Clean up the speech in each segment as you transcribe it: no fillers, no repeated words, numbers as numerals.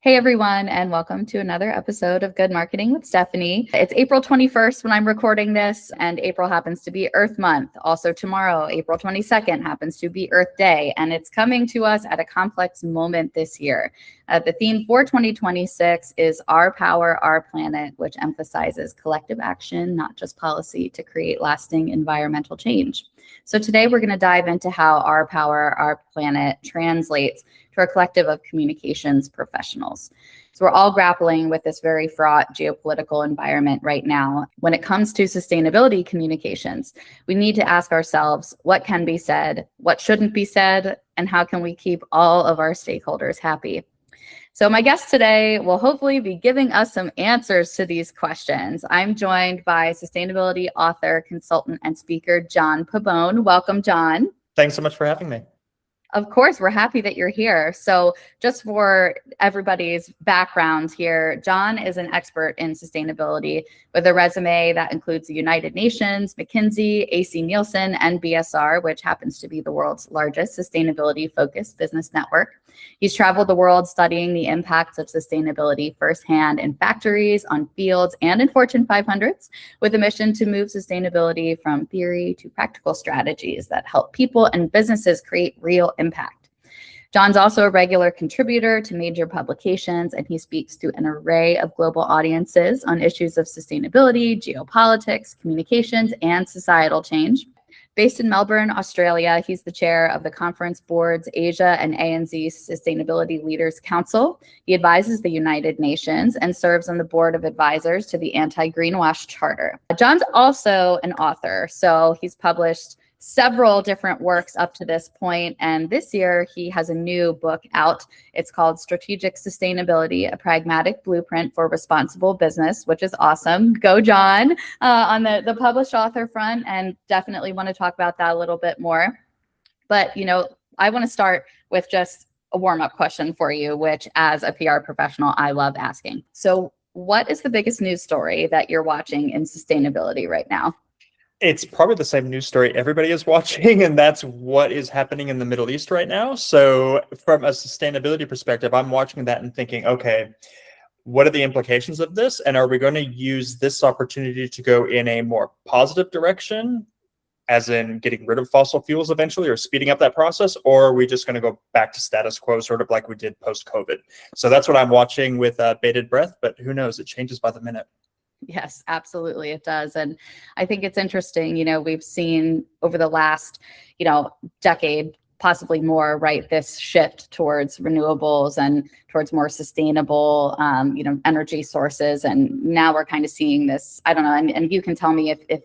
Hey everyone, and welcome to another episode of Good Marketing with Stephanie. It's April 21st when I'm recording this, and April happens to be Earth Month. Also tomorrow, April 22nd, happens to be Earth Day, and it's coming to us at a complex moment this year. The theme for 2026 is Our Power, Our Planet, which emphasizes collective action, not just policy, to create lasting environmental change. So today we're going to dive into how our power, our planet translates to our collective of communications professionals. So we're all grappling with this very fraught geopolitical environment right now. When it comes to sustainability communications, we need to ask ourselves what can be said, what shouldn't be said, and how can we keep all of our stakeholders happy? So my guest today will hopefully be giving us some answers to these questions. I'm joined by sustainability author, consultant, and speaker, John Pabon. Welcome, John. Thanks so much for having me. Of course, we're happy that you're here. So just for everybody's background here, John is an expert in sustainability with a resume that includes the United Nations, McKinsey, AC Nielsen, and BSR, which happens to be the world's largest sustainability-focused business network. He's traveled the world studying the impacts of sustainability firsthand in factories, on fields, and in Fortune 500s, with a mission to move sustainability from theory to practical strategies that help people and businesses create real impact. John's also a regular contributor to major publications, and he speaks to an array of global audiences on issues of sustainability, geopolitics, communications, and societal change. Based in Melbourne, Australia, he's the chair of the Conference Board's Asia and ANZ Sustainability Leaders Council. He advises the United Nations and serves on the board of advisors to the Anti-Greenwash Charter. John's also an author, so he's published several different works up to this point, and this year he has a new book out. It's called Strategic Sustainability, a Pragmatic Blueprint for Responsible Business, which is awesome. Go, John, on the published author front, and definitely want to talk about that a little bit more. But, I want to start with just a warm-up question for you, which as a PR professional, I love asking. So what is the biggest news story that you're watching in sustainability right now? It's probably the same news story everybody is watching, and that's what is happening in the Middle East right now. So from a sustainability perspective, I'm watching that and thinking, okay, what are the implications of this? And are we going to use this opportunity to go in a more positive direction, as in getting rid of fossil fuels eventually or speeding up that process? Or are we just going to go back to status quo, sort of like we did post-COVID? So that's what I'm watching with bated breath, but who knows? It changes by the minute. Yes, absolutely, it does. And I think it's interesting, we've seen over the last, decade, possibly more, right, this shift towards renewables and towards more sustainable, energy sources. And now we're kind of seeing this, I don't know, and you can tell me if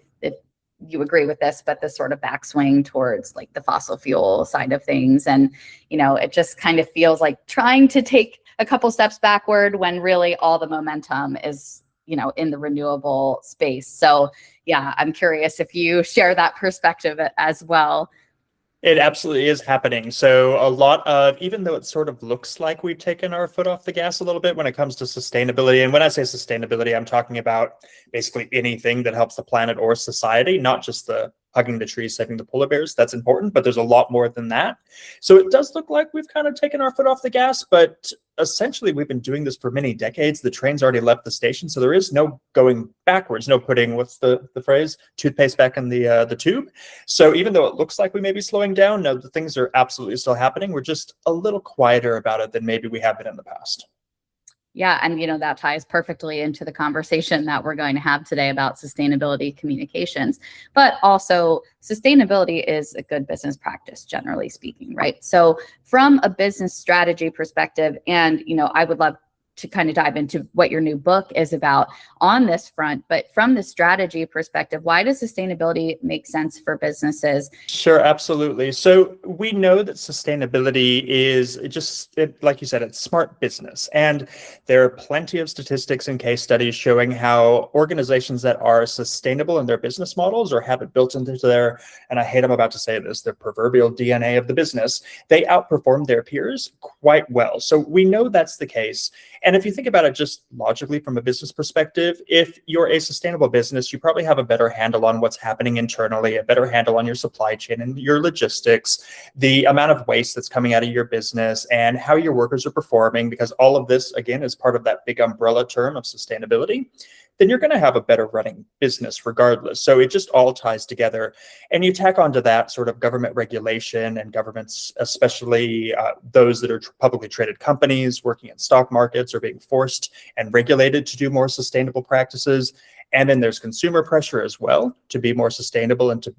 you agree with this, but this sort of backswing towards like the fossil fuel side of things. And, it just kind of feels like trying to take a couple steps backward when really all the momentum is in the renewable space. So yeah, I'm curious if you share that perspective as well. It absolutely is happening. So a lot of, even though it sort of looks like we've taken our foot off the gas a little bit when it comes to sustainability, and when I say sustainability, I'm talking about basically anything that helps the planet or society, not just the hugging the trees, saving the polar bears. That's important, but there's a lot more than that. So it does look like we've kind of taken our foot off the gas, but essentially we've been doing this for many decades. The train's already left the station, so there is no going backwards, no putting, what's the phrase, toothpaste back in the tube. So even though it looks like we may be slowing down, no, the things are absolutely still happening. We're just a little quieter about it than maybe we have been in the past. Yeah, and that ties perfectly into the conversation that we're going to have today about sustainability communications. But also, sustainability is a good business practice, generally speaking, right? So from a business strategy perspective, and I would love to kind of dive into what your new book is about on this front. But from the strategy perspective, why does sustainability make sense for businesses? Sure, absolutely. So we know that sustainability is like you said, it's smart business. And there are plenty of statistics and case studies showing how organizations that are sustainable in their business models or have it built into their, and I hate I'm about to say this, their proverbial DNA of the business, they outperform their peers quite well. So we know that's the case. And if you think about it just logically from a business perspective, if you're a sustainable business, you probably have a better handle on what's happening internally, a better handle on your supply chain and your logistics, the amount of waste that's coming out of your business, and how your workers are performing, because all of this, again, is part of that big umbrella term of sustainability. Then you're going to have a better running business regardless. So it just all ties together. And you tack onto that sort of government regulation, and governments, especially those that are publicly traded companies working in stock markets, are being forced and regulated to do more sustainable practices. And then there's consumer pressure as well to be more sustainable and to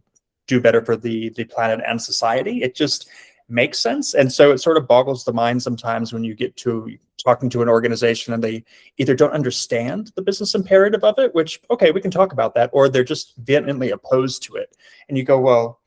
do better for the planet and society. It just makes sense. And so it sort of boggles the mind sometimes when you get to talking to an organization and they either don't understand the business imperative of it, which, okay, we can talk about that, or they're just vehemently opposed to it. And you go, well,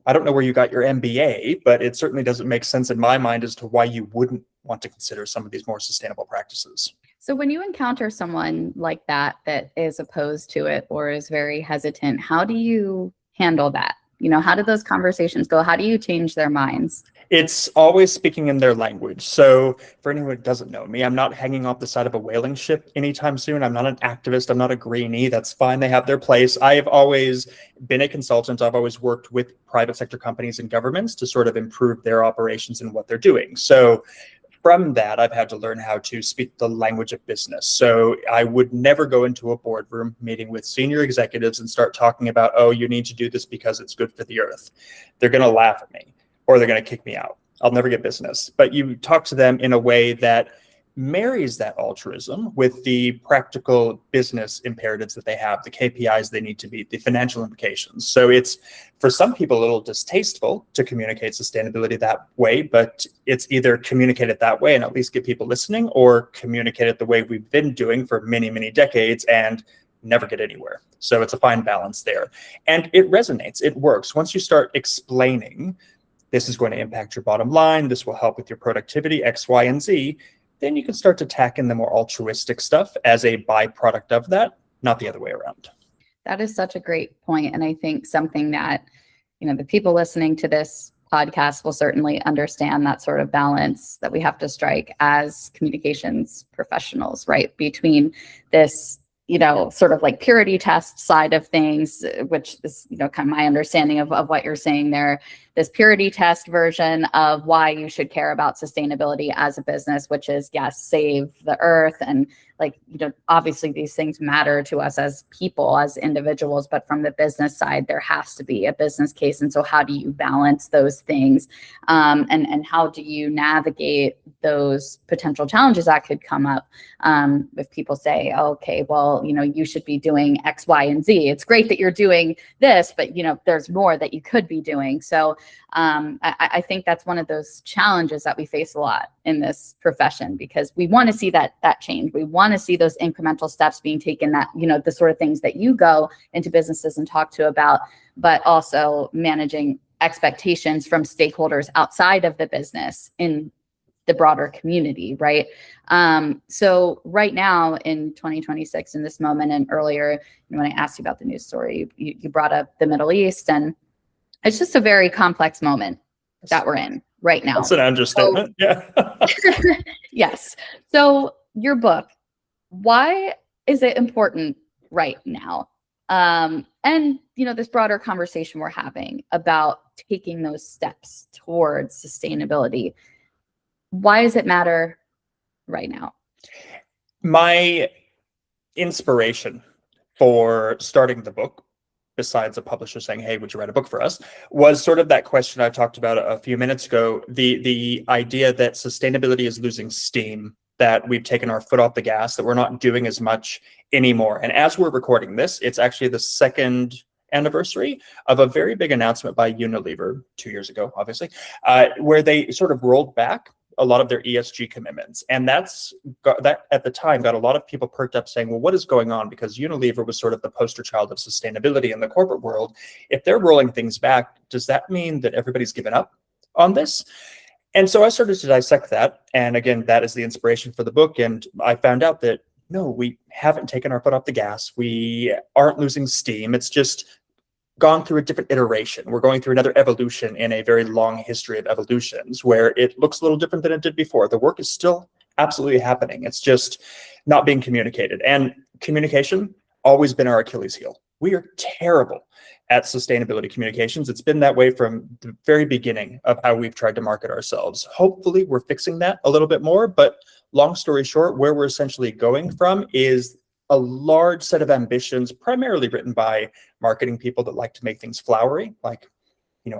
I don't know where you got your MBA, but it certainly doesn't make sense in my mind as to why you wouldn't want to consider some of these more sustainable practices. So when you encounter someone like that is opposed to it or is very hesitant, how do you handle that? How do those conversations go? How do you change their minds? It's always speaking in their language. So for anyone who doesn't know me, I'm not hanging off the side of a whaling ship anytime soon. I'm not an activist. I'm not a greenie. That's fine. They have their place. I have always been a consultant. I've always worked with private sector companies and governments to sort of improve their operations and what they're doing. So from that, I've had to learn how to speak the language of business. So I would never go into a boardroom meeting with senior executives and start talking about, oh, you need to do this because it's good for the earth. They're going to laugh at me, or they're going to kick me out. I'll never get business. But you talk to them in a way that marries that altruism with the practical business imperatives that they have, the KPIs they need to meet, the financial implications. So it's, for some people, a little distasteful to communicate sustainability that way, but it's either communicate it that way and at least get people listening, or communicate it the way we've been doing for many, many decades and never get anywhere. So it's a fine balance there. And it resonates, it works. Once you start explaining, this is going to impact your bottom line, this will help with your productivity, X, Y, and Z, then you can start to tack in the more altruistic stuff as a byproduct of that, not the other way around. That is such a great point. And I think something that, the people listening to this podcast will certainly understand, that sort of balance that we have to strike as communications professionals, right? Between this, sort of like purity test side of things, which is, kind of my understanding of what you're saying there, this purity test version of why you should care about sustainability as a business, which is, yes, save the earth. And obviously these things matter to us as people, as individuals, but from the business side, there has to be a business case. And so how do you balance those things? And how do you navigate those potential challenges that could come up? If people say, okay, well, you should be doing X, Y, and Z. It's great that you're doing this, but there's more that you could be doing. So I think that's one of those challenges that we face a lot in this profession, because we want to see that change. We want to see those incremental steps being taken, that, the sort of things that you go into businesses and talk to about, but also managing expectations from stakeholders outside of the business in the broader community, right? So right now in 2026, in this moment, and earlier, when I asked you about the news story, you brought up the Middle East, and it's just a very complex moment that we're in right now. That's an understatement. Yeah. Yes. So your book, why is it important right now? And, this broader conversation we're having about taking those steps towards sustainability, why does it matter right now? My inspiration for starting the book, besides a publisher saying, hey, would you write a book for us, was sort of that question I talked about a few minutes ago, the idea that sustainability is losing steam, that we've taken our foot off the gas, that we're not doing as much anymore. And as we're recording this, it's actually the second anniversary of a very big announcement by Unilever 2 years ago, obviously, where they sort of rolled back a lot of their ESG commitments. And that at the time got a lot of people perked up saying, well, what is going on? Because Unilever was sort of the poster child of sustainability in the corporate world. If they're rolling things back, does that mean that everybody's given up on this? And so I started to dissect that. And again, that is the inspiration for the book. And I found out that no, we haven't taken our foot off the gas. We aren't losing steam. It's just gone through a different iteration. We're going through another evolution in a very long history of evolutions where it looks a little different than it did before. The work is still absolutely happening. It's just not being communicated. And communication, always been our Achilles heel. We are terrible at sustainability communications. It's been that way from the very beginning of how we've tried to market ourselves. Hopefully we're fixing that a little bit more, but long story short, where we're essentially going from is a large set of ambitions, primarily written by marketing people that like to make things flowery, like,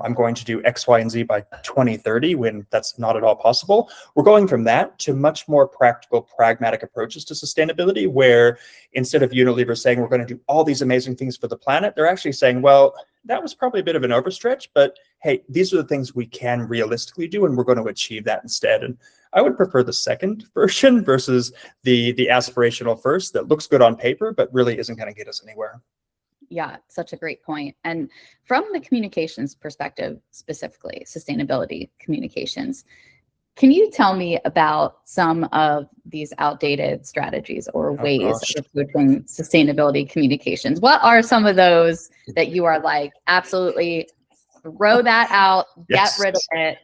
I'm going to do X, Y, and Z by 2030, when that's not at all possible. We're going from that to much more practical, pragmatic approaches to sustainability, where instead of Unilever saying we're going to do all these amazing things for the planet, they're actually saying, well, that was probably a bit of an overstretch, but hey, these are the things we can realistically do, and we're going to achieve that instead. And I would prefer the second version versus the aspirational first that looks good on paper, but really isn't going to get us anywhere. Yeah, such a great point. And from the communications perspective, specifically sustainability communications, can you tell me about some of these outdated strategies or ways of approaching sustainability communications? What are some of those that you are like, absolutely throw that out, get rid of it?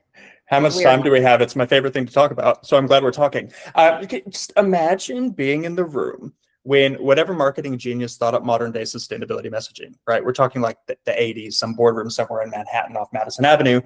How much time do we have? It's my favorite thing to talk about, so I'm glad we're talking. You can just imagine being in the room when whatever marketing genius thought up modern day sustainability messaging, right? We're talking like the 80s, some boardroom somewhere in Manhattan off Madison Avenue.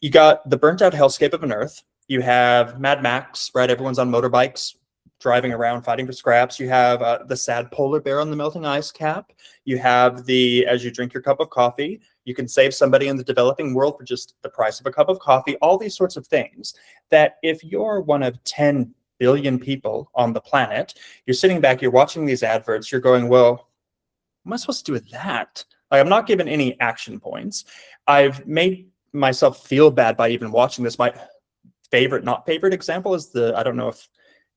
You got the burnt out hellscape of an earth. You have Mad Max, right? Everyone's on motorbikes, driving around, fighting for scraps. You have the sad polar bear on the melting ice cap. You have as you drink your cup of coffee, you can save somebody in the developing world for just the price of a cup of coffee. All these sorts of things that if you're one of 10 billion people on the planet, you're sitting back, you're watching these adverts, you're going, well, what am I supposed to do with that? Like, I'm not given any action points. I've made myself feel bad by even watching this. My favorite, not favorite example is I don't know if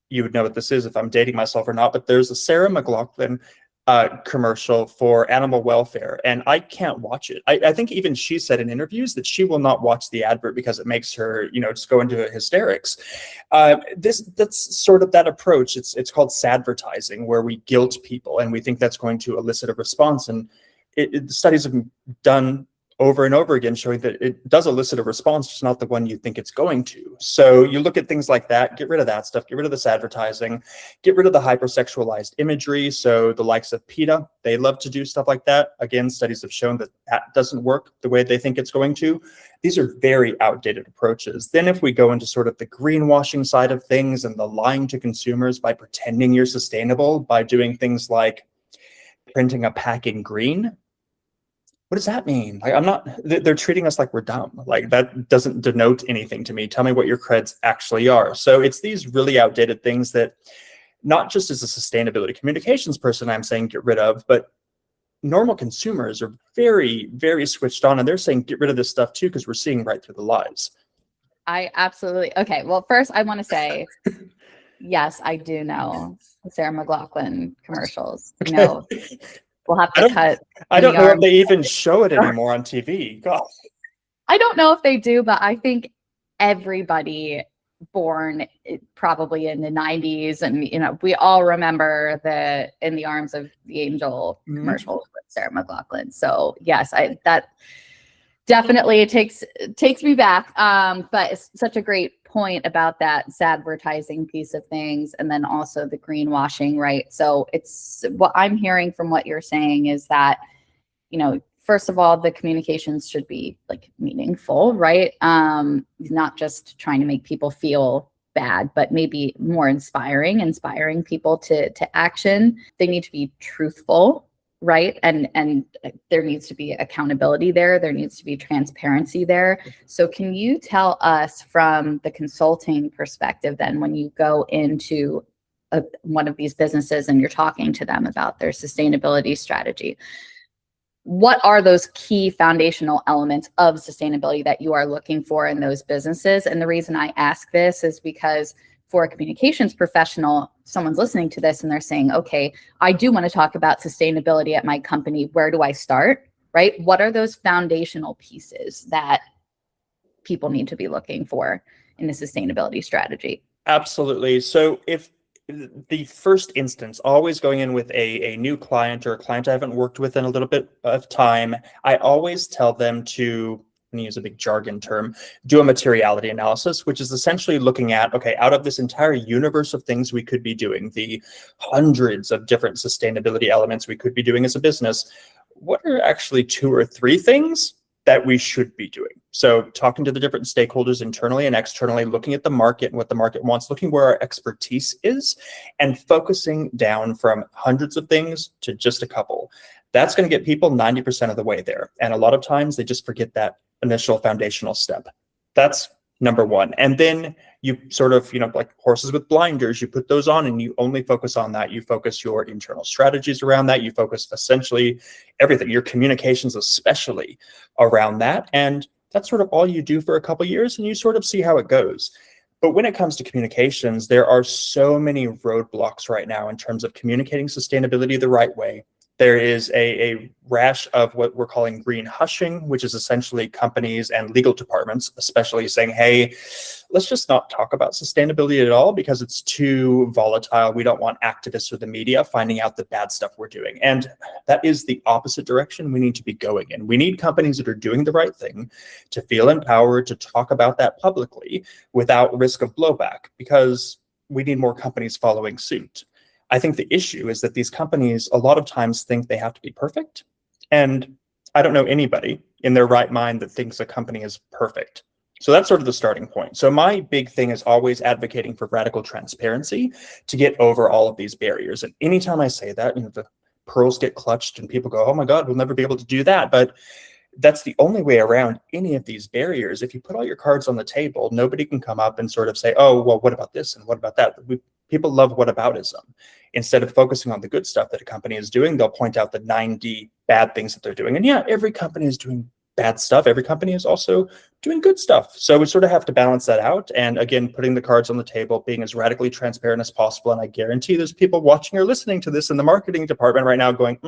you would know what this is, if I'm dating myself or not, but there's a Sarah McLachlan commercial for animal welfare, and I can't watch it. I think even she said in interviews that she will not watch the advert because it makes her, just go into hysterics. That's sort of that approach. It's called sadvertising, where we guilt people and we think that's going to elicit a response. And studies have been done over and over again showing that it does elicit a response, just not the one you think it's going to. So you look at things like that, get rid of that stuff, get rid of this advertising, get rid of the hypersexualized imagery. So the likes of PETA, they love to do stuff like that. Again, studies have shown that doesn't work the way they think it's going to. These are very outdated approaches. Then if we go into sort of the greenwashing side of things and the lying to consumers by pretending you're sustainable, by doing things like printing a pack in green, what does that mean? Like, they're treating us like we're dumb. Like, that doesn't denote anything to me. Tell me what your creds actually are. So it's these really outdated things that, not just as a sustainability communications person, I'm saying get rid of, but normal consumers are very, very switched on, and they're saying get rid of this stuff too, because we're seeing right through the lies. I absolutely, okay. Well, first I want to say, yes, I do know Sarah McLachlan commercials. Okay. We'll have to cut. I don't know if they even show it anymore on TV. God. I don't know if they do, but I think everybody born probably in the 90s, and we all remember the In the Arms of the Angel commercial with Sarah McLachlan. So yes, that definitely takes me back. But it's such a great point about that sadvertising piece of things, and then also the greenwashing, right? So it's what I'm hearing from what you're saying is that, first of all, the communications should be like meaningful, right? Not just trying to make people feel bad, but maybe more inspiring people to action. They need to be truthful, right? And there needs to be accountability there. There needs to be transparency there. So can you tell us from the consulting perspective then, when you go into one of these businesses and you're talking to them about their sustainability strategy, what are those key foundational elements of sustainability that you are looking for in those businesses? And the reason I ask this is because for a communications professional, someone's listening to this and they're saying, okay, I do want to talk about sustainability at my company. Where do I start, right? What are those foundational pieces that people need to be looking for in a sustainability strategy? Absolutely. So if the first instance, always going in with a new client or a client I haven't worked with in a little bit of time, I always tell them to going to use a big jargon term, do a materiality analysis, which is essentially looking at, okay, out of this entire universe of things we could be doing, the hundreds of different sustainability elements we could be doing as a business, what are actually 2 or 3 things that we should be doing? So talking to the different stakeholders internally and externally, looking at the market and what the market wants, looking where our expertise is, and focusing down from hundreds of things to just a couple. That's going to get people 90% of the way there. And a lot of times they just forget that initial foundational step. That's number one. And then you sort of, like horses with blinders, you put those on and you only focus on that. You focus your internal strategies around that. You focus essentially everything, your communications especially around that. And that's sort of all you do for a couple of years, and you sort of see how it goes. But when it comes to communications, there are so many roadblocks right now in terms of communicating sustainability the right way. There is a rash of what we're calling green hushing, which is essentially companies and legal departments, especially saying, hey, let's just not talk about sustainability at all because it's too volatile. We don't want activists or the media finding out the bad stuff we're doing. And that is the opposite direction we need to be going in. We need companies that are doing the right thing to feel empowered to talk about that publicly without risk of blowback, because we need more companies following suit. I think the issue is that these companies a lot of times think they have to be perfect. And I don't know anybody in their right mind that thinks a company is perfect. So that's sort of the starting point. So my big thing is always advocating for radical transparency to get over all of these barriers. And anytime I say that, the pearls get clutched and people go, oh my God, we'll never be able to do that. But that's the only way around any of these barriers. If you put all your cards on the table, nobody can come up and sort of say, oh, well, what about this and what about that? People love whataboutism. Instead of focusing on the good stuff that a company is doing, they'll point out the 90 bad things that they're doing. And yeah, every company is doing bad stuff. Every company is also doing good stuff. So we sort of have to balance that out. And again, putting the cards on the table, being as radically transparent as possible. And I guarantee there's people watching or listening to this in the marketing department right now going,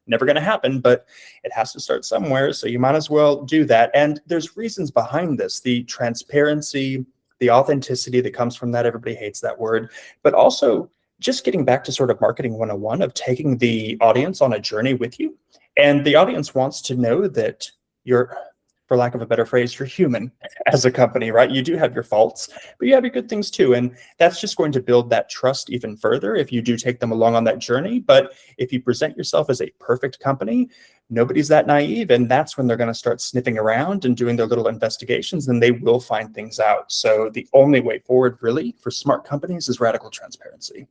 never going to happen, but it has to start somewhere. So you might as well do that. And there's reasons behind this, the transparency, the authenticity that comes from that. Everybody hates that word, but also just getting back to sort of marketing 101 of taking the audience on a journey with you. And the audience wants to know that you're, for lack of a better phrase, you're human as a company, right? You do have your faults, but you have your good things too. And that's just going to build that trust even further if you do take them along on that journey. But if you present yourself as a perfect company, nobody's that naive. And that's when they're going to start sniffing around and doing their little investigations, and they will find things out. So the only way forward really for smart companies is radical transparency.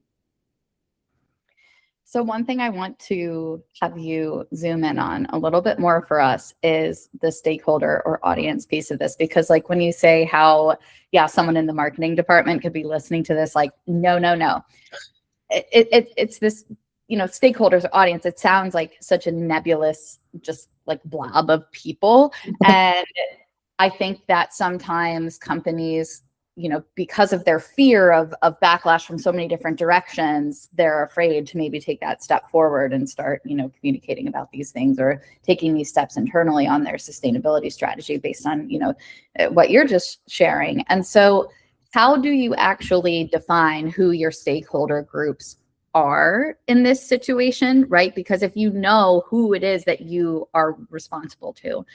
So one thing I want to have you zoom in on a little bit more for us is the stakeholder or audience piece of this, because like when you say how, yeah, someone in the marketing department could be listening to this, like, no. It's this, stakeholders or audience. It sounds like such a nebulous, just like blob of people. And I think that sometimes companies, because of their fear of backlash from so many different directions, they're afraid to maybe take that step forward and start, communicating about these things or taking these steps internally on their sustainability strategy based on, what you're just sharing. And so how do you actually define who your stakeholder groups are in this situation, right? Because if you know who it is that you are responsible to,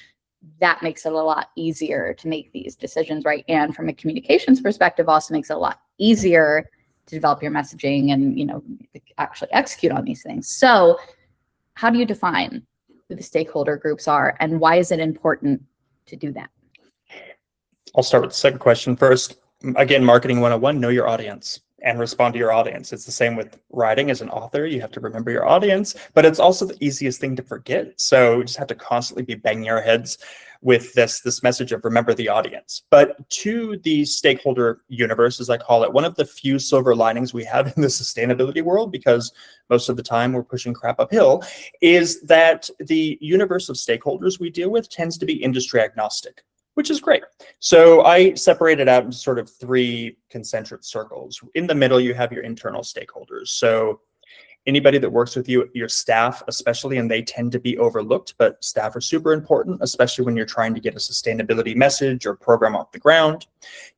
that makes it a lot easier to make these decisions, right? And from a communications perspective, also makes it a lot easier to develop your messaging and, actually execute on these things. So how do you define who the stakeholder groups are, and why is it important to do that? I'll start with the second question first. Again, marketing 101, know your audience and respond to your audience. It's the same with writing as an author. You have to remember your audience, but it's also the easiest thing to forget. So we just have to constantly be banging our heads with this message of remember the audience. But to the stakeholder universe, as I call it, one of the few silver linings we have in the sustainability world, because most of the time we're pushing crap uphill, is that the universe of stakeholders we deal with tends to be industry agnostic, which is great. So I separate it out into sort of 3 concentric circles. In the middle, you have your internal stakeholders. So anybody that works with you, your staff especially, and they tend to be overlooked, but staff are super important, especially when you're trying to get a sustainability message or program off the ground.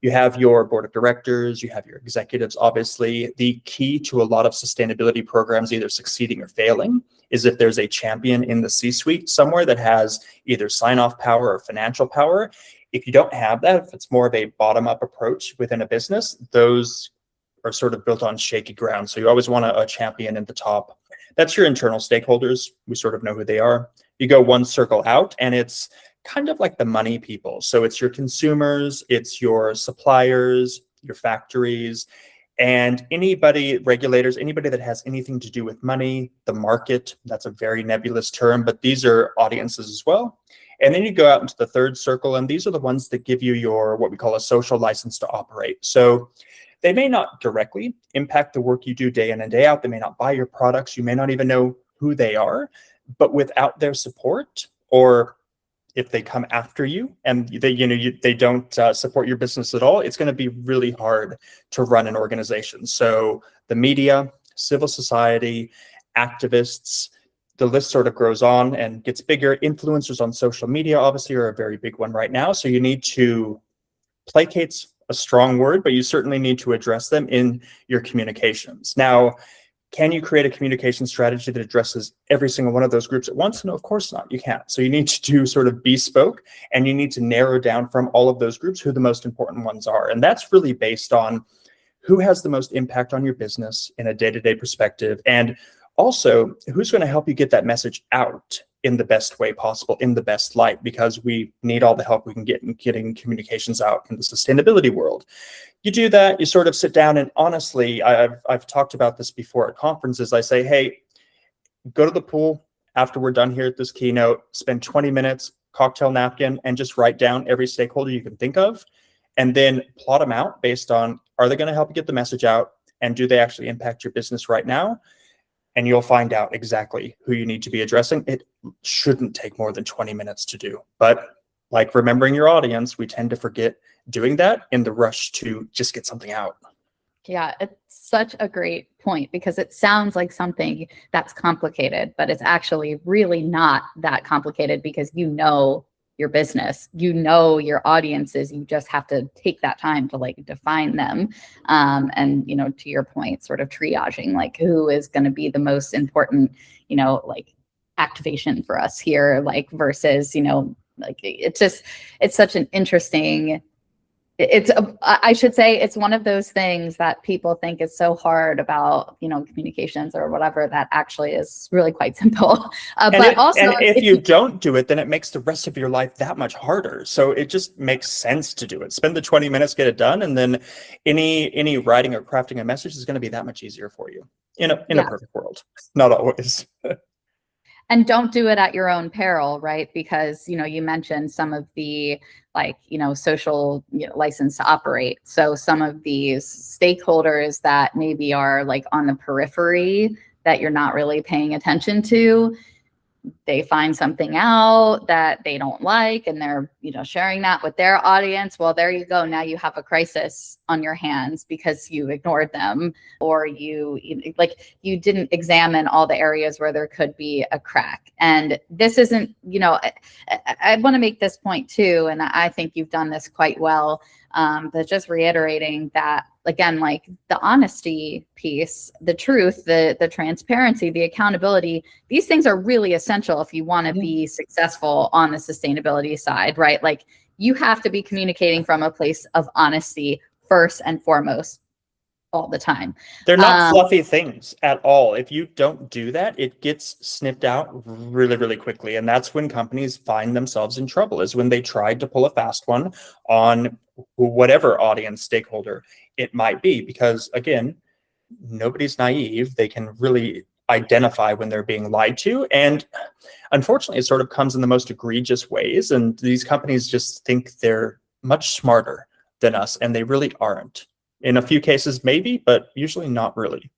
You have your board of directors, you have your executives. Obviously, the key to a lot of sustainability programs either succeeding or failing is if there's a champion in the C-suite somewhere that has either sign-off power or financial power. If you don't have that, if it's more of a bottom-up approach within a business, those are sort of built on shaky ground. So you always want a champion at the top. That's your internal stakeholders. We sort of know who they are. You go one circle out and it's kind of like the money people. So it's your consumers, it's your suppliers, your factories, and anybody, regulators, anybody that has anything to do with money, the market. That's a very nebulous term, but these are audiences as well. And then you go out into the third circle, and these are the ones that give you your, what we call a social license to operate. So they may not directly impact the work you do day in and day out. They may not buy your products. You may not even know who they are, but without their support, or if they come after you and they don't support your business at all, it's going to be really hard to run an organization. So the media, civil society, activists, the list sort of grows on and gets bigger. Influencers on social media obviously are a very big one right now. So you need to placate's a strong word, but you certainly need to address them in your communications. Now, can you create a communication strategy that addresses every single one of those groups at once? No, of course not. You can't. So you need to do sort of bespoke, and you need to narrow down from all of those groups who the most important ones are. And that's really based on who has the most impact on your business in a day-to-day perspective, and also who's going to help you get that message out in the best way possible, in the best light, because we need all the help we can get in getting communications out in the sustainability world. You do that, you sort of sit down, and honestly, I've talked about this before at conferences. I say, hey, go to the pool after we're done here at this keynote, spend 20 minutes, cocktail napkin, and just write down every stakeholder you can think of, and then plot them out based on, are they going to help you get the message out, and do they actually impact your business right now? And you'll find out exactly who you need to be addressing. It shouldn't take more than 20 minutes to do. But like remembering your audience, we tend to forget doing that in the rush to just get something out. Yeah, it's such a great point, because it sounds like something that's complicated, but it's actually really not that complicated, because you know your business, you know your audiences, you just have to take that time to like define them. And, you know, to your point, sort of triaging, like who is going to be the most important, you know, like activation for us here, like versus, you know, like it's such an interesting, I should say it's one of those things that people think is so hard about, you know, communications or whatever, that actually is really quite simple. But if you don't do it, then it makes the rest of your life that much harder. So it just makes sense to do it. Spend the 20 minutes, get it done. And then any writing or crafting a message is going to be that much easier for you in a perfect world. Not always. And don't do it at your own peril, right? Because, you know, you mentioned some of the, like, you know, social license to operate. So some of these stakeholders that maybe are like on the periphery that you're not really paying attention to, they find something out that they don't like, and they're, you know, sharing that with their audience. Well, there you go. Now you have a crisis on your hands because you ignored them, or you didn't examine all the areas where there could be a crack. And this isn't, you know, I want to make this point too, and I think you've done this quite well. But just reiterating that, again, like the honesty piece, the truth, the transparency, the accountability, these things are really essential if you want to be successful on the sustainability side, right? Like you have to be communicating from a place of honesty first and foremost all the time. They're not fluffy things at all. If you don't do that, it gets sniffed out really, really quickly. And that's when companies find themselves in trouble, is when they tried to pull a fast one on whatever audience stakeholder it might be. Because again, nobody's naive. They can really identify when they're being lied to. And unfortunately, it sort of comes in the most egregious ways. And these companies just think they're much smarter than us, and they really aren't. In a few cases, maybe, but usually not really.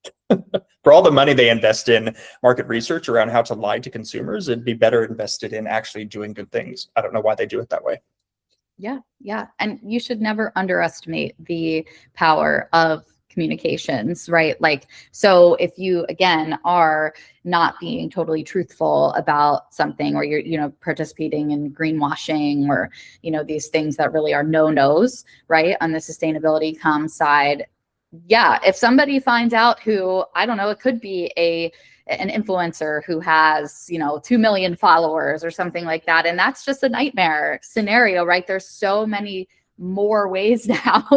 For all the money they invest in market research around how to lie to consumers, it'd be better invested in actually doing good things. I don't know why they do it that way. Yeah. And you should never underestimate the power of communications, right? Like, so if you, again, are not being totally truthful about something, or you're, participating in greenwashing, or, these things that really are no-nos, right? On the sustainability comms side. Yeah. If somebody finds out who, I don't know, it could be an influencer who has, 2 million followers or something like that. And that's just a nightmare scenario, right? There's so many more ways now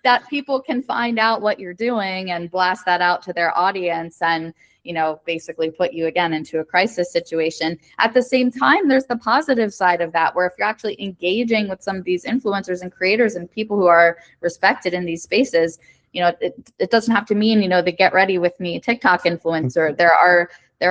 that people can find out what you're doing and blast that out to their audience, and basically put you again into a crisis situation. At the same time, there's the positive side of that, where if you're actually engaging with some of these influencers and creators and people who are respected in these spaces, it doesn't have to mean, the get ready with me TikTok influencer. There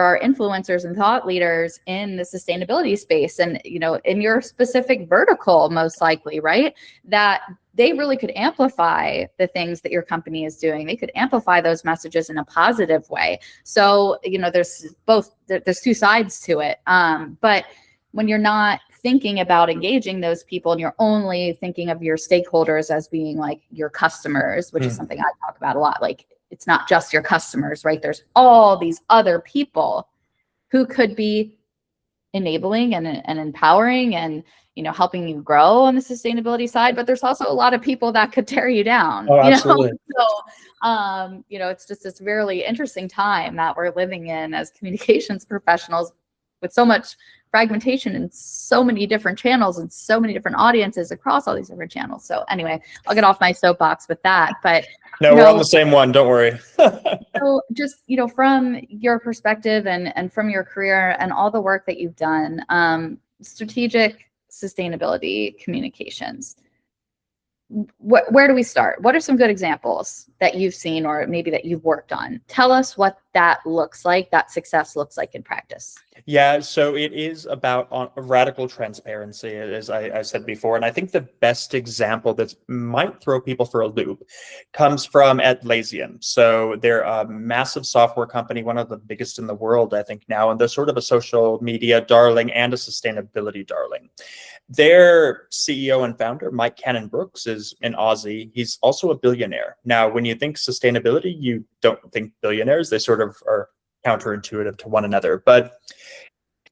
are influencers and thought leaders in the sustainability space, and, in your specific vertical, most likely, right? That they really could amplify the things that your company is doing. They could amplify those messages in a positive way. So, there's two sides to it. But when you're not thinking about engaging those people, and you're only thinking of your stakeholders as being like your customers, which is something I talk about a lot. Like, it's not just your customers, right? There's all these other people who could be enabling and empowering and, helping you grow on the sustainability side. But there's also a lot of people that could tear you down. Oh, absolutely. So, it's just this really interesting time that we're living in as communications professionals, with so much fragmentation and so many different channels and so many different audiences across all these different channels. So anyway, I'll get off my soapbox with that. But no, we're on the same one. Don't worry. So just, from your perspective and from your career and all the work that you've done, strategic sustainability communications, where do we start? What are some good examples that you've seen, or maybe that you've worked on? Tell us what that looks like, that success looks like in practice. Yeah, so it is about radical transparency, as I said before. And I think the best example that might throw people for a loop comes from Atlassian. So they're a massive software company, one of the biggest in the world, I think now, and they're sort of a social media darling and a sustainability darling. Their CEO and founder, Mike Cannon-Brookes, is an Aussie. He's also a billionaire. Now, when you think sustainability, you don't think billionaires. They sort of are counterintuitive to one another. But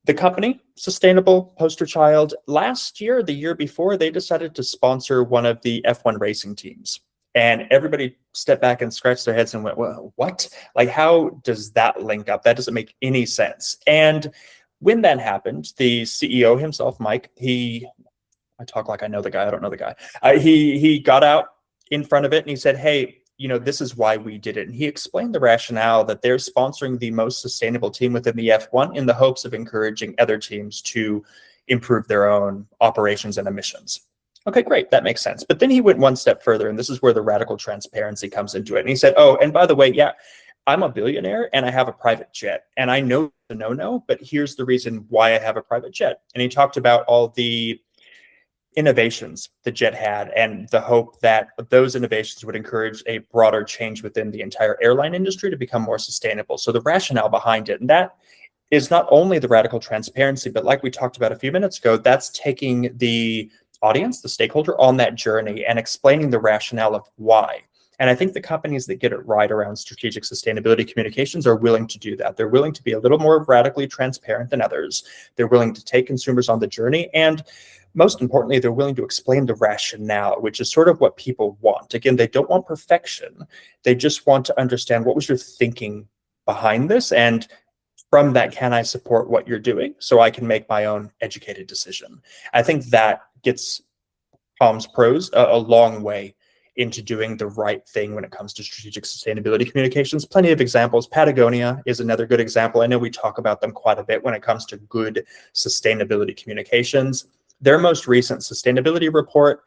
the company, Sustainable Poster Child, last year, the year before, they decided to sponsor one of the F1 racing teams. And everybody stepped back and scratched their heads and went, well, what? Like, how does that link up? That doesn't make any sense. And when that happened, the CEO himself, Mike, I talk like I know the guy. I don't know the guy. He got out in front of it and he said, hey, this is why we did it. And he explained the rationale that they're sponsoring the most sustainable team within the F1 in the hopes of encouraging other teams to improve their own operations and emissions. Okay, great. That makes sense. But then he went one step further, and this is where the radical transparency comes into it. And he said, oh, and by the way, yeah, I'm a billionaire and I have a private jet. And I know the no, but here's the reason why I have a private jet. And he talked about all the innovations the jet had and the hope that those innovations would encourage a broader change within the entire airline industry to become more sustainable. So the rationale behind it, and that is not only the radical transparency, but like we talked about a few minutes ago, that's taking the audience, the stakeholder, on that journey and explaining the rationale of why. And I think the companies that get it right around strategic sustainability communications are willing to do that. They're willing to be a little more radically transparent than others. They're willing to take consumers on the journey. And most importantly, they're willing to explain the rationale, which is sort of what people want. Again, they don't want perfection. They just want to understand, what was your thinking behind this? And from that, can I support what you're doing so I can make my own educated decision? I think that gets Tom's pros a long way into doing the right thing when it comes to strategic sustainability communications. Plenty of examples. Patagonia is another good example. I know we talk about them quite a bit when it comes to good sustainability communications. Their most recent sustainability report,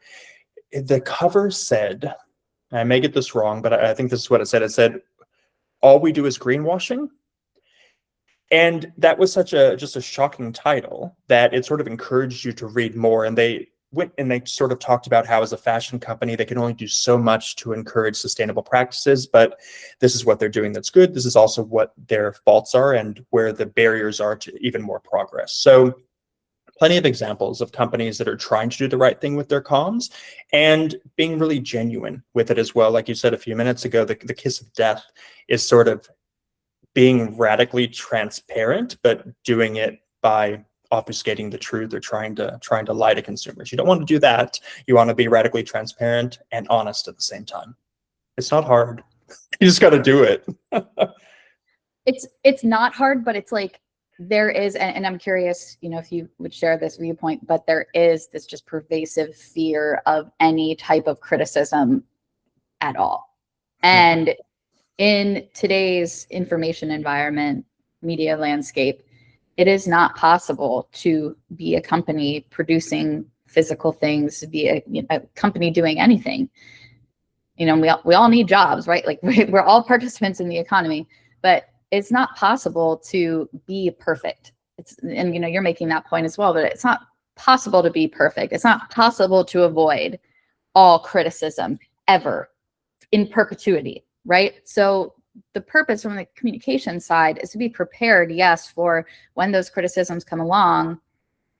the cover said, I may get this wrong, but I think this is what it said. It said, all we do is greenwashing. And that was just a shocking title that it sort of encouraged you to read more. And they went and they sort of talked about how, as a fashion company, they can only do so much to encourage sustainable practices, but this is what they're doing that's good. This is also what their faults are and where the barriers are to even more progress. So plenty of examples of companies that are trying to do the right thing with their comms and being really genuine with it as well. Like you said a few minutes ago, the kiss of death is sort of being radically transparent, but doing it by obfuscating the truth or trying to lie to consumers. You don't want to do that. You want to be radically transparent and honest at the same time. It's not hard. You just got to do it. It's not hard, but it's like there is, and I'm curious, if you would share this viewpoint, but there is this just pervasive fear of any type of criticism at all. And in today's information environment, media landscape, it is not possible to be a company producing physical things, to be a company doing anything. We all need jobs, right? Like we're all participants in the economy, but it's not possible to be perfect. And you're making that point as well, but it's not possible to be perfect. It's not possible to avoid all criticism ever in perpetuity, right? So the purpose from the communication side is to be prepared, yes, for when those criticisms come along,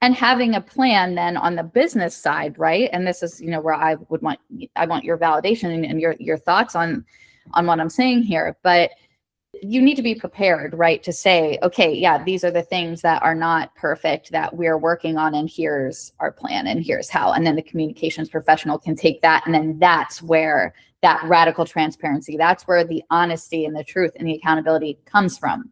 and having a plan then on the business side, right? And this is, where I want your validation and your thoughts on what I'm saying here. But you need to be prepared, right, to say, okay, yeah, these are the things that are not perfect that we're working on, and here's our plan, and here's how. And then the communications professional can take that, and then that's where that radical transparency, that's where the honesty and the truth and the accountability comes from.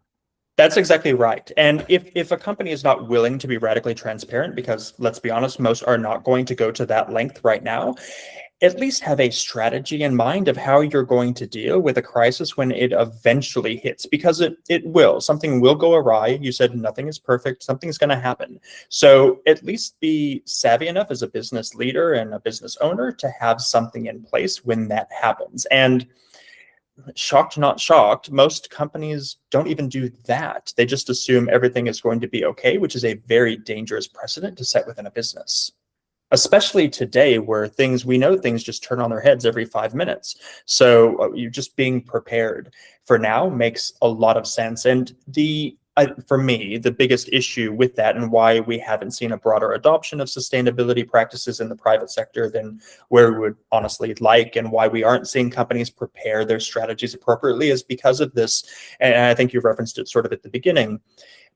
That's exactly right. And if a company is not willing to be radically transparent, because let's be honest, most are not going to go to that length right now, at least have a strategy in mind of how you're going to deal with a crisis when it eventually hits, because it will. Something will go awry. You said nothing is perfect. Something's going to happen. So at least be savvy enough as a business leader and a business owner to have something in place when that happens. And shocked, not shocked, most companies don't even do that. They just assume everything is going to be okay, which is a very dangerous precedent to set within a business. Especially today, where we know things just turn on their heads every 5 minutes. So you just being prepared for now makes a lot of sense. And for me, the biggest issue with that, and why we haven't seen a broader adoption of sustainability practices in the private sector than where we would honestly like, and why we aren't seeing companies prepare their strategies appropriately, is because of this. And I think you referenced it sort of at the beginning,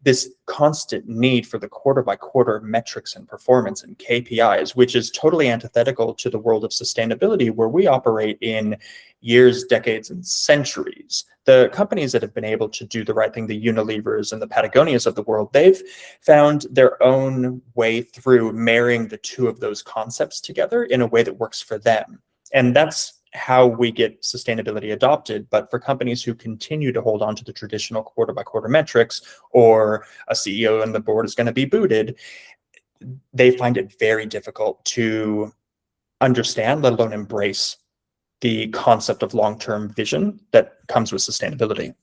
this constant need for the quarter by quarter metrics and performance and KPIs, which is totally antithetical to the world of sustainability, where we operate in years, decades, and centuries. The companies that have been able to do the right thing, the Unilevers and the Patagonias of the world, they've found their own way through marrying the two of those concepts together in a way that works for them. And that's how we get sustainability adopted. But for companies who continue to hold on to the traditional quarter by quarter metrics, or a CEO and the board is going to be booted, they find it very difficult to understand, let alone embrace, the concept of long-term vision that comes with sustainability.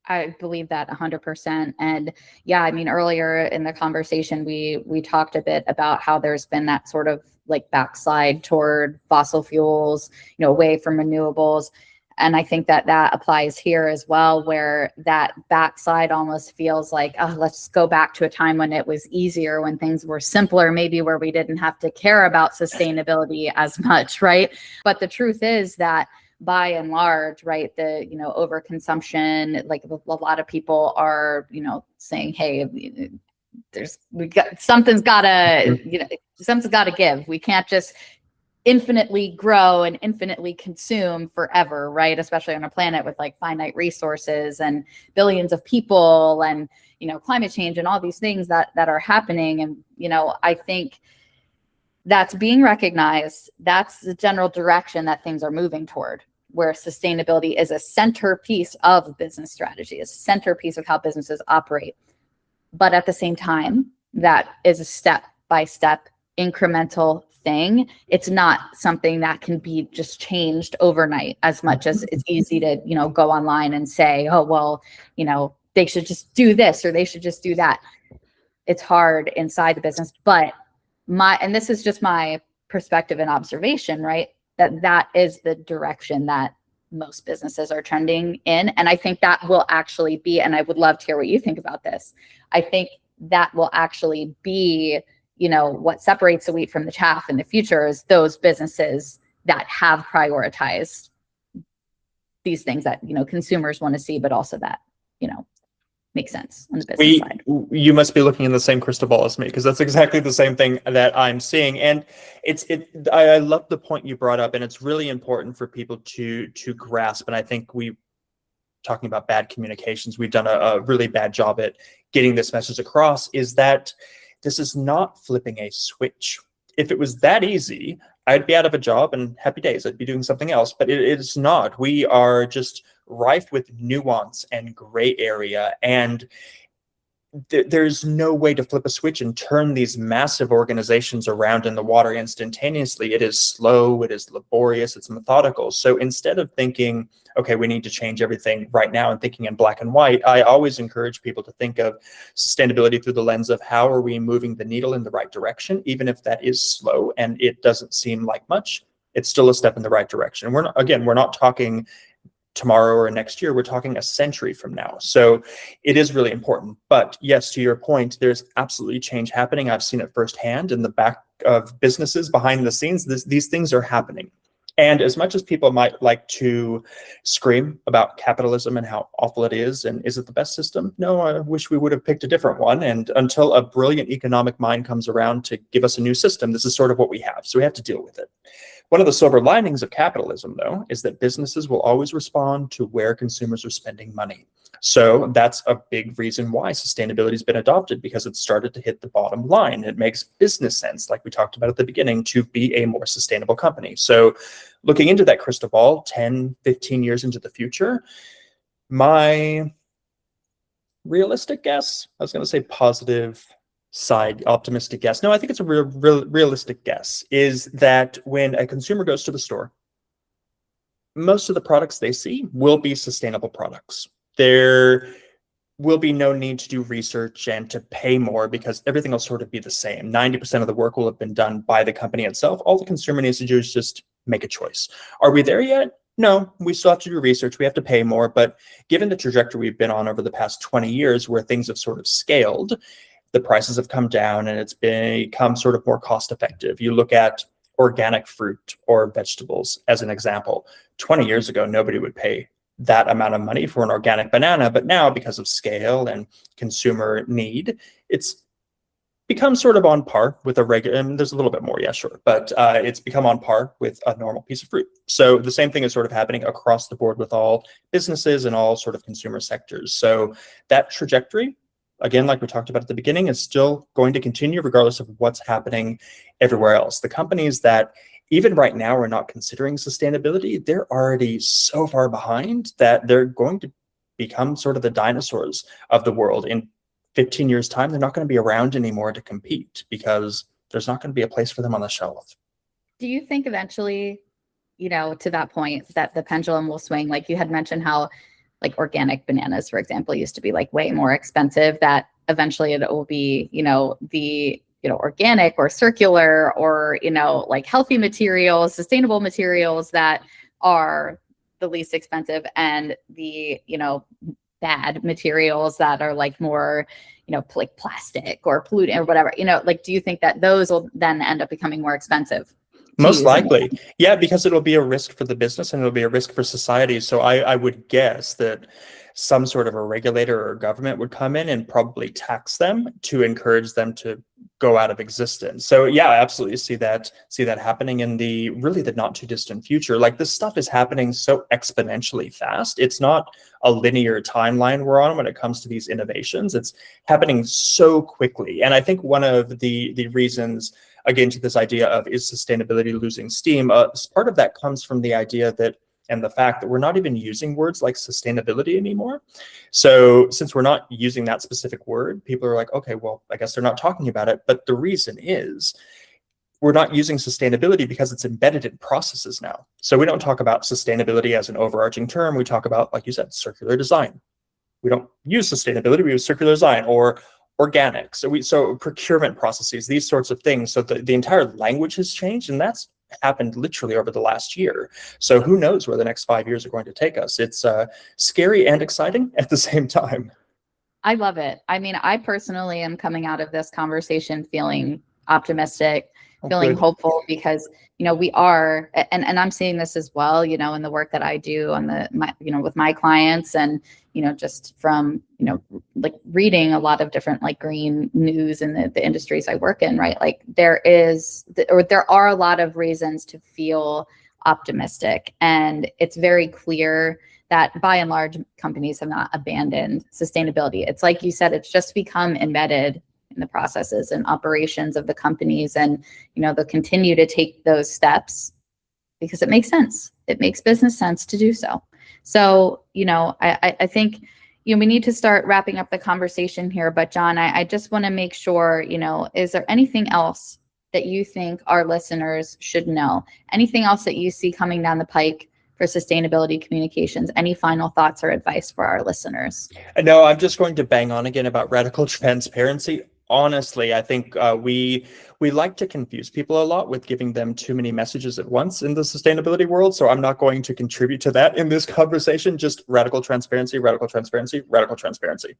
I believe that 100%. And yeah, I mean, earlier in the conversation, we talked a bit about how there's been that sort of like backslide toward fossil fuels, away from renewables. And I think that applies here as well, where that backside almost feels like, oh, let's go back to a time when it was easier, when things were simpler, maybe where we didn't have to care about sustainability as much, right? But the truth is that by and large, right, the, overconsumption, like a lot of people are, saying, hey, something's gotta give. We can't just infinitely grow and infinitely consume forever, right? Especially on a planet with like finite resources and billions of people and, climate change and all these things that are happening. And, I think that's being recognized. That's the general direction that things are moving toward, where sustainability is a centerpiece of business strategy, a centerpiece of how businesses operate. But at the same time, that is a step-by-step incremental thing. It's not something that can be just changed overnight, as much as it's easy to, go online and say, oh, well, they should just do this or they should just do that. It's hard inside the business. But and this is just my perspective and observation, right? That is the direction that most businesses are trending in. And I think that will actually be, and I would love to hear what you think about this. I think that will actually be, what separates the wheat from the chaff in the future is those businesses that have prioritized these things that, consumers want to see, but also that, makes sense on the business side. You must be looking in the same crystal ball as me, because that's exactly the same thing that I'm seeing. And I love the point you brought up, and it's really important for people to grasp. And I think talking about bad communications, we've done a really bad job at getting this message across, is that this is not flipping a switch. If it was that easy, I'd be out of a job and happy days. I'd be doing something else, but it's not. We are just rife with nuance and gray area, and there's no way to flip a switch and turn these massive organizations around in the water instantaneously. It is slow, it is laborious, it's methodical. So instead of thinking, okay, we need to change everything right now and thinking in black and white, I always encourage people to think of sustainability through the lens of how are we moving the needle in the right direction, even if that is slow and it doesn't seem like much, it's still a step in the right direction. And we're not talking tomorrow or next year, we're talking a century from now. So it is really important. But yes, to your point, there's absolutely change happening. I've seen it firsthand in the back of businesses, behind the scenes. These things are happening. And as much as people might like to scream about capitalism and how awful it is, and is it the best system? No, I wish we would have picked a different one. And until a brilliant economic mind comes around to give us a new system, this is sort of what we have. So we have to deal with it. One of the silver linings of capitalism, though, is that businesses will always respond to where consumers are spending money. So that's a big reason why sustainability has been adopted, because it started to hit the bottom line. It makes business sense, like we talked about at the beginning, to be a more sustainable company. So looking into that crystal ball 10, 15 years into the future, my realistic guess, I was going to say positive side, optimistic guess. No, I think it's a realistic guess, is that when a consumer goes to the store, most of the products they see will be sustainable products. There will be no need to do research and to pay more, because everything will sort of be the same. 90% of the work will have been done by the company itself. All the consumer needs to do is just make a choice. Are we there yet? No, we still have to do research. We have to pay more. But given the trajectory we've been on over the past 20 years, where things have sort of scaled, the prices have come down and it's become sort of more cost effective. You look at organic fruit or vegetables as an example. 20 years ago, nobody would pay that amount of money for an organic banana, but now, because of scale and consumer need, it's become sort of on par with a regular, and there's a little bit more, yeah, sure, but it's become on par with a normal piece of fruit. So the same thing is sort of happening across the board with all businesses and all sort of consumer sectors. So that trajectory, again, like we talked about at the beginning, is still going to continue regardless of what's happening everywhere else. The companies that even right now are not considering sustainability, they're already so far behind that they're going to become sort of the dinosaurs of the world. In 15 years' time, they're not going to be around anymore to compete, because there's not going to be a place for them on the shelf. Do you think eventually, to that point, that the pendulum will swing? Like you had mentioned how like organic bananas, for example, used to be like way more expensive, that eventually it will be, the, organic or circular or, like healthy materials, sustainable materials that are the least expensive, and the, bad materials that are like more, like plastic or pollutant or whatever, like, do you think that those will then end up becoming more expensive? Most likely. Yeah, because it'll be a risk for the business and it'll be a risk for society. So I would guess that some sort of a regulator or government would come in and probably tax them to encourage them to go out of existence. So yeah, I absolutely see that happening in the not too distant future. Like, this stuff is happening so exponentially fast. It's not a linear timeline we're on when it comes to these innovations. It's happening so quickly. And I think one of the reasons, again, to this idea of, is sustainability losing steam? Part of that comes from the idea that, and the fact that we're not even using words like sustainability anymore. So since we're not using that specific word, people are like, okay, well, I guess they're not talking about it. But the reason is, we're not using sustainability because it's embedded in processes now. So we don't talk about sustainability as an overarching term. We talk about, like you said, circular design. We don't use sustainability, we use circular design, or organic. So procurement processes, these sorts of things. So the entire language has changed, and that's happened literally over the last year. So who knows where the next 5 years are going to take us? It's scary and exciting at the same time. I love it. I mean, I personally am coming out of this conversation feeling optimistic, Oh, feeling good. hopeful because, we are, and I'm seeing this as well, in the work that I do on with my clients and, just from, like reading a lot of different like green news in the industries I work in, right? Like there are a lot of reasons to feel optimistic, and it's very clear that by and large companies have not abandoned sustainability. It's like you said, it's just become embedded in the processes and operations of the companies, and they'll continue to take those steps because it makes sense. It makes business sense to do so. So I think we need to start wrapping up the conversation here. But John, I just want to make sure, is there anything else that you think our listeners should know? Anything else that you see coming down the pike for sustainability communications? Any final thoughts or advice for our listeners? No, I'm just going to bang on again about radical transparency. Honestly, I think we like to confuse people a lot with giving them too many messages at once in the sustainability world. So I'm not going to contribute to that in this conversation. Just radical transparency, radical transparency, radical transparency.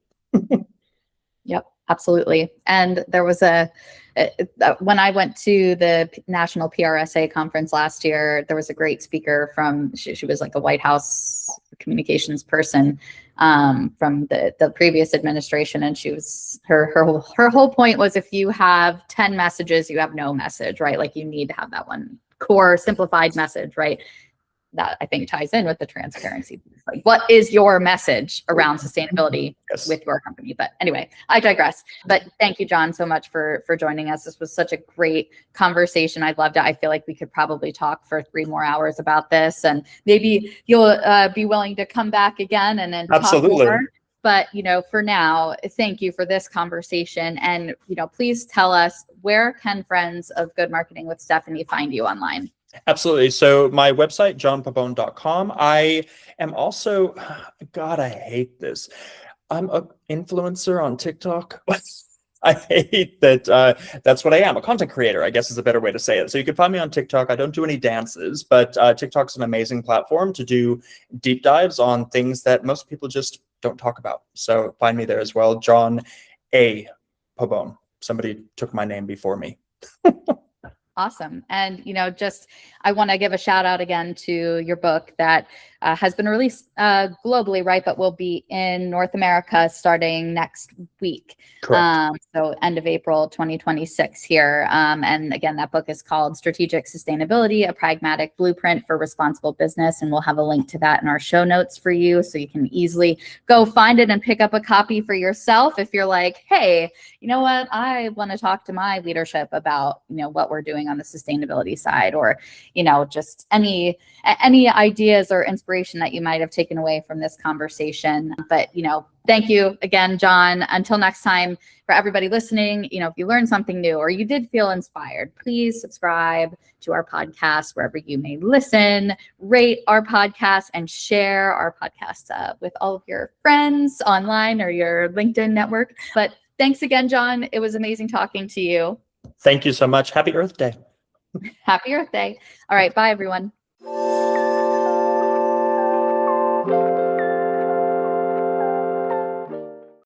Yep, absolutely. And there was when I went to the National PRSA conference last year, there was a great speaker she was like a White House communications person from the previous administration. And she was, her whole point was, if you have 10 messages, you have no message, right? Like you need to have that one core simplified message, right? That I think ties in with the transparency. Like, what is your message around sustainability with your company? But anyway, I digress. But thank you, John, so much for joining us. This was such a great conversation. I loved it. I feel like we could probably talk for 3 more hours about this, and maybe you'll be willing to come back again and then talk more. But, for now, thank you for this conversation. And, please tell us, where can friends of Good Marketing with Stephanie find you online? Absolutely. So my website, johnpabon.com. I am also, God, I hate this. I'm an influencer on TikTok. I hate that. That's what I am. A content creator, I guess, is a better way to say it. So you can find me on TikTok. I don't do any dances, but TikTok's an amazing platform to do deep dives on things that most people just don't talk about. So find me there as well. John A. Pabon. Somebody took my name before me. Awesome. And, I want to give a shout out again to your book that has been released globally, right? But will be in North America starting next week. Correct. So end of April 2026 here. And again, that book is called Strategic Sustainability, a Pragmatic Blueprint for Responsible Business. And we'll have a link to that in our show notes for you, so you can easily go find it and pick up a copy for yourself if you're like, hey, you know what? I want to talk to my leadership about, what we're doing on the sustainability side, or, just any ideas or inspiration that you might have taken away from this conversation. But, thank you again, John. Until next time, for everybody listening, if you learned something new or you did feel inspired, please subscribe to our podcast wherever you may listen, rate our podcast, and share our podcast with all of your friends online or your LinkedIn network. But thanks again, John. It was amazing talking to you. Thank you so much. Happy Earth Day. Happy Earth Day. All right. Bye, everyone.